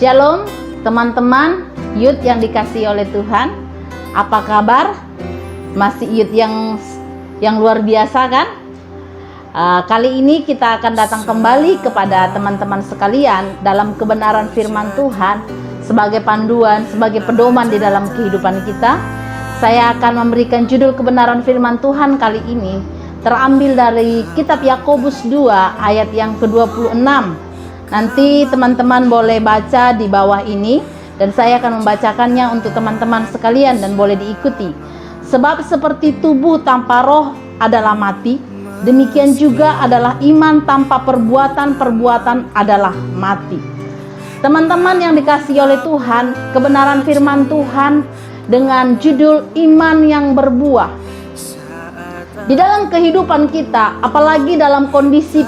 Shalom teman-teman youth yang dikasihi oleh Tuhan. Apa kabar? Masih youth yang luar biasa kan? Kali ini kita akan datang kembali kepada teman-teman sekalian dalam kebenaran firman Tuhan sebagai panduan, sebagai pedoman di dalam kehidupan kita. Saya akan memberikan judul kebenaran firman Tuhan kali ini terambil dari kitab Yakobus 2 ayat yang ke-26. Nanti teman-teman boleh baca di bawah ini dan saya akan membacakannya untuk teman-teman sekalian dan boleh diikuti. Sebab seperti tubuh tanpa roh adalah mati, demikian juga adalah iman tanpa perbuatan adalah mati. Teman-teman yang dikasihi oleh Tuhan, kebenaran firman Tuhan dengan judul iman yang berbuah. Di dalam kehidupan kita, apalagi dalam kondisi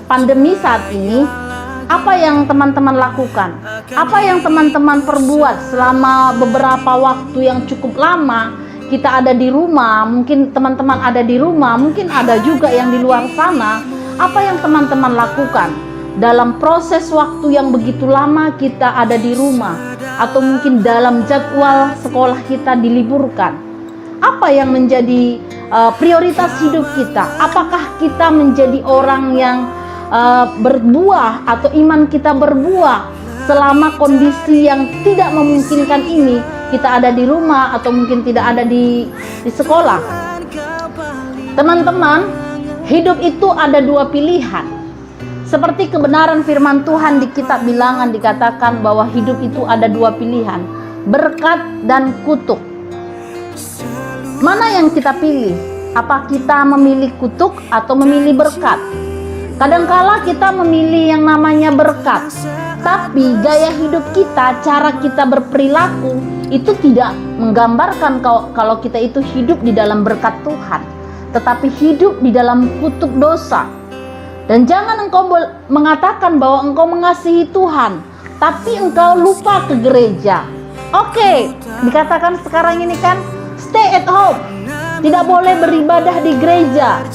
pandemi saat ini, apa yang teman-teman lakukan? Apa yang teman-teman perbuat selama beberapa waktu yang cukup lama? Kita ada di rumah, mungkin teman-teman ada di rumah, mungkin ada juga yang di luar sana. Apa yang teman-teman lakukan dalam proses waktu yang begitu lama kita ada di rumah, atau mungkin dalam jadwal sekolah kita diliburkan? Apa yang menjadi prioritas hidup kita? Apakah kita menjadi orang yang berbuah atau iman kita berbuah selama kondisi yang tidak memungkinkan ini? Kita ada di rumah atau mungkin tidak ada di sekolah. Teman-teman, hidup itu ada dua pilihan. Seperti kebenaran firman Tuhan di kitab Bilangan dikatakan bahwa hidup itu ada dua pilihan, berkat dan kutuk. Mana yang kita pilih? Apa kita memilih kutuk atau memilih berkat? Kadangkala kita memilih yang namanya berkat, tapi gaya hidup kita, cara kita berperilaku itu tidak menggambarkan kalau kita itu hidup di dalam berkat Tuhan, tetapi hidup di dalam kutuk dosa. Dan jangan engkau mengatakan bahwa engkau mengasihi Tuhan, tapi engkau lupa ke gereja. Oke, dikatakan sekarang ini kan stay at home, tidak boleh beribadah di gereja.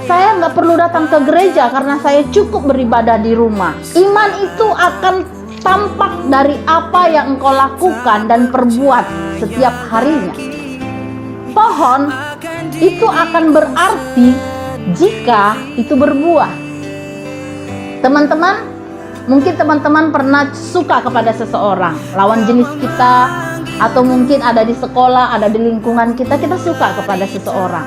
Saya nggak perlu datang ke gereja karena saya cukup beribadah di rumah. Iman itu akan tampak dari apa yang engkau lakukan dan perbuat setiap harinya. Pohon itu akan berarti jika itu berbuah. Teman-teman, mungkin teman-teman pernah suka kepada seseorang, lawan jenis kita, atau mungkin ada di sekolah, ada di lingkungan kita suka kepada seseorang.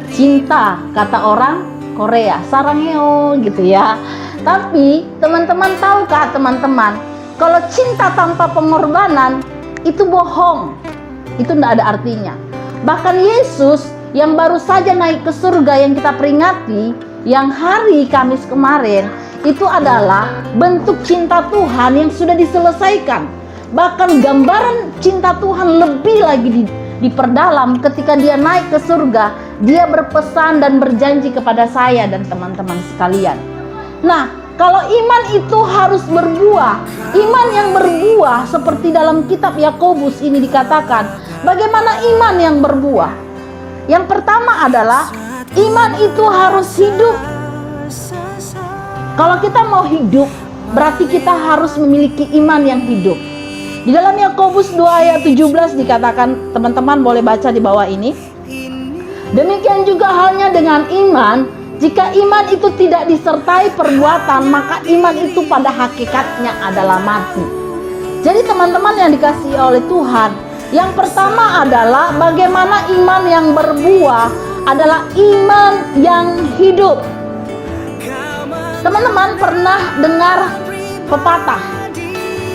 Cinta, kata orang Korea, sarangeo gitu ya. Tapi teman-teman tahukah teman-teman, kalau cinta tanpa pengorbanan itu bohong, itu tidak ada artinya. Bahkan Yesus yang baru saja naik ke surga yang kita peringati, yang hari Kamis kemarin, itu adalah bentuk cinta Tuhan yang sudah diselesaikan. Bahkan gambaran cinta Tuhan lebih lagi diperdalam ketika dia naik ke surga. Dia berpesan dan berjanji kepada saya dan teman-teman sekalian. Nah, kalau iman itu harus berbuah, iman yang berbuah seperti dalam kitab Yakobus ini dikatakan, bagaimana iman yang berbuah? Yang pertama adalah iman itu harus hidup. Kalau kita mau hidup, berarti kita harus memiliki iman yang hidup. Di dalam Yakobus 2 ayat 17 dikatakan, teman-teman boleh baca di bawah ini. Demikian juga halnya dengan iman, jika iman itu tidak disertai perbuatan, maka iman itu pada hakikatnya adalah mati. Jadi teman-teman yang dikasihi oleh Tuhan, yang pertama adalah bagaimana iman yang berbuah adalah iman yang hidup. Teman-teman pernah dengar pepatah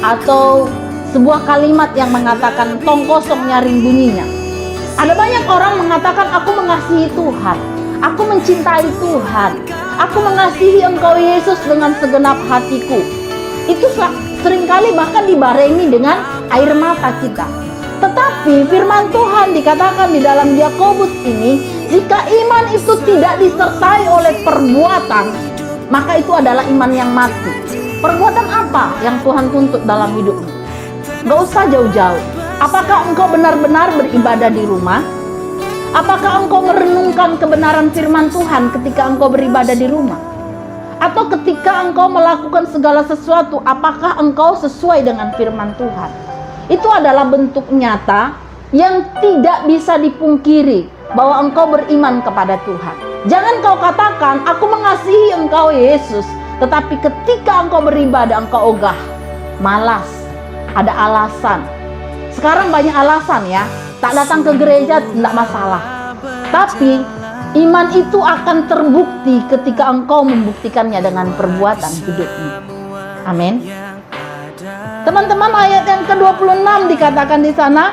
atau sebuah kalimat yang mengatakan tong kosong nyaring bunyinya. Ada banyak orang mengatakan aku mengasihi Tuhan, aku mencintai Tuhan, aku mengasihi Engkau Yesus dengan segenap hatiku. Itu seringkali bahkan dibarengi dengan air mata kita. Tetapi firman Tuhan dikatakan di dalam Yakobus ini, jika iman itu tidak disertai oleh perbuatan, maka itu adalah iman yang mati. Perbuatan apa yang Tuhan tuntut dalam hidupmu? Gak usah jauh-jauh. Apakah engkau benar-benar beribadah di rumah? Apakah engkau merenungkan kebenaran firman Tuhan ketika engkau beribadah di rumah? Atau ketika engkau melakukan segala sesuatu, apakah engkau sesuai dengan firman Tuhan? Itu adalah bentuk nyata yang tidak bisa dipungkiri bahwa engkau beriman kepada Tuhan. Jangan kau katakan, aku mengasihi engkau Yesus, tetapi ketika engkau beribadah engkau ogah, malas, ada alasan. Sekarang banyak alasan ya, tak datang ke gereja tidak masalah. Tapi iman itu akan terbukti ketika engkau membuktikannya dengan perbuatan hidupmu. Amin. Teman-teman, ayat yang ke-26 dikatakan di sana,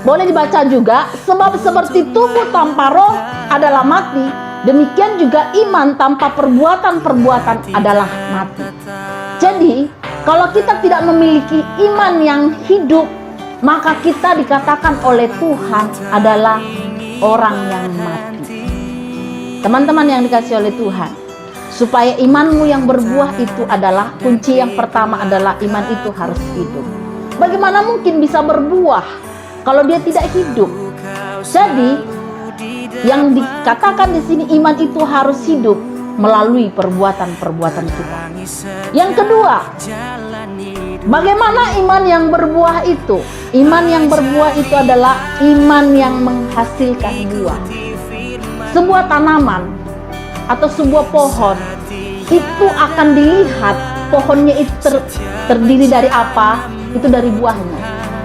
boleh dibaca juga, sebab seperti tubuh tanpa roh adalah mati, demikian juga iman tanpa perbuatan-perbuatan adalah mati. Jadi, kalau kita tidak memiliki iman yang hidup, maka kita dikatakan oleh Tuhan adalah orang yang mati. Teman-teman yang dikasihi oleh Tuhan, supaya imanmu yang berbuah itu adalah kunci yang pertama adalah iman itu harus hidup. Bagaimana mungkin bisa berbuah kalau dia tidak hidup? Jadi yang dikatakan di sini iman itu harus hidup melalui perbuatan-perbuatan kita. Yang kedua, bagaimana iman yang berbuah itu? Iman yang berbuah itu adalah iman yang menghasilkan buah. Sebuah tanaman atau sebuah pohon itu akan dilihat pohonnya itu terdiri dari apa? Itu dari buahnya.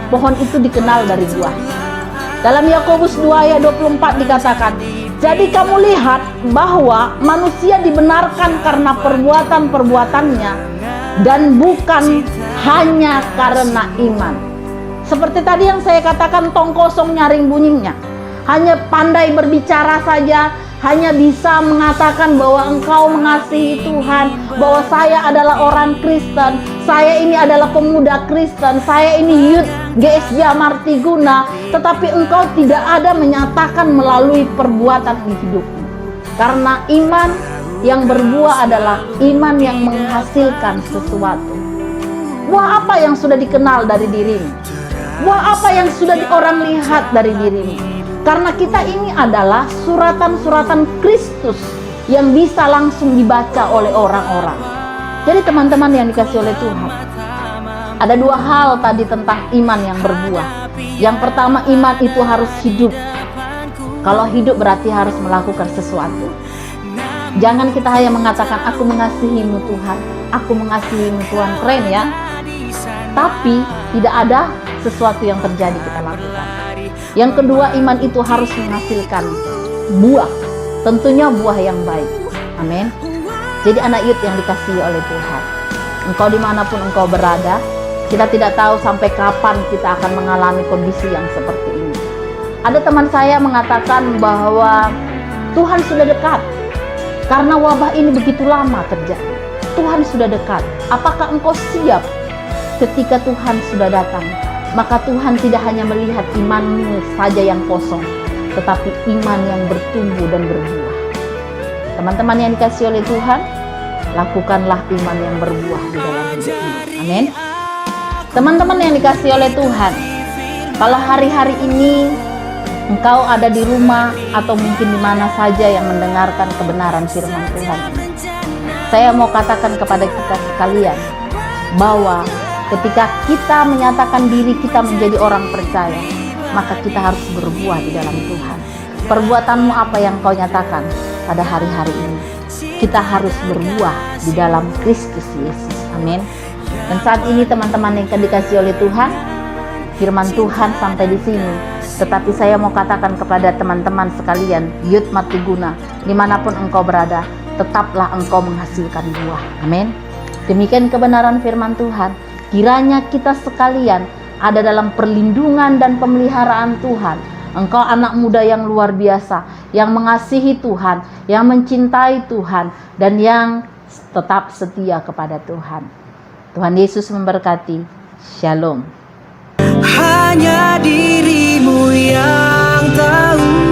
Pohon itu dikenal dari buahnya. Dalam Yakobus 2 ayat 24 dikatakan, jadi kamu lihat bahwa manusia dibenarkan karena perbuatan-perbuatannya dan bukan hanya karena iman. Seperti tadi yang saya katakan, tong kosong nyaring bunyinya. Hanya pandai berbicara saja, hanya bisa mengatakan bahwa engkau mengasihi Tuhan, bahwa saya adalah orang Kristen, saya ini adalah pemuda Kristen, saya ini youth GSJ Martiguna, tetapi engkau tidak ada menyatakan melalui perbuatan di hidupmu. Karena iman yang berbuah adalah iman yang menghasilkan sesuatu. Buah apa yang sudah dikenal dari dirimu? Buah apa yang sudah orang lihat dari dirimu? Karena kita ini adalah suratan-suratan Kristus yang bisa langsung dibaca oleh orang-orang. Jadi teman-teman yang dikasihi oleh Tuhan, ada dua hal tadi tentang iman yang berbuah. Yang pertama, iman itu harus hidup. Kalau hidup berarti harus melakukan sesuatu. Jangan kita hanya mengatakan, aku mengasihimu Tuhan, aku mengasihimu Tuhan, keren ya. Tapi tidak ada sesuatu yang terjadi kita lakukan. Yang kedua, iman itu harus menghasilkan buah. Tentunya buah yang baik. Amin. Jadi anak Yud yang dikasihi oleh Tuhan, engkau dimanapun engkau berada, kita tidak tahu sampai kapan kita akan mengalami kondisi yang seperti ini. Ada teman saya mengatakan bahwa Tuhan sudah dekat. Karena wabah ini begitu lama terjadi. Tuhan sudah dekat. Apakah engkau siap ketika Tuhan sudah datang? Maka Tuhan tidak hanya melihat imanmu saja yang kosong, tetapi iman yang bertumbuh dan berbuah. Teman-teman yang dikasihi oleh Tuhan, lakukanlah iman yang berbuah di dalam hidupmu. Amin. Teman-teman yang dikasihi oleh Tuhan, kalau hari-hari ini engkau ada di rumah atau mungkin di mana saja yang mendengarkan kebenaran firman Tuhan, saya mau katakan kepada kita sekalian bahwa ketika kita menyatakan diri kita menjadi orang percaya, maka kita harus berbuah di dalam Tuhan. Perbuatanmu apa yang kau nyatakan pada hari-hari ini? Kita harus berbuah di dalam Kristus Yesus. Amin. Dan saat ini teman-teman yang dikasihi oleh Tuhan, firman Tuhan sampai di sini. Tetapi saya mau katakan kepada teman-teman sekalian, Youth Martiguna, dimanapun engkau berada, tetaplah engkau menghasilkan buah. Amin. Demikian kebenaran firman Tuhan. Kiranya kita sekalian ada dalam perlindungan dan pemeliharaan Tuhan. Engkau anak muda yang luar biasa, yang mengasihi Tuhan, yang mencintai Tuhan, dan yang tetap setia kepada Tuhan. Tuhan Yesus memberkati. Shalom. Hanya dirimu yang tahu.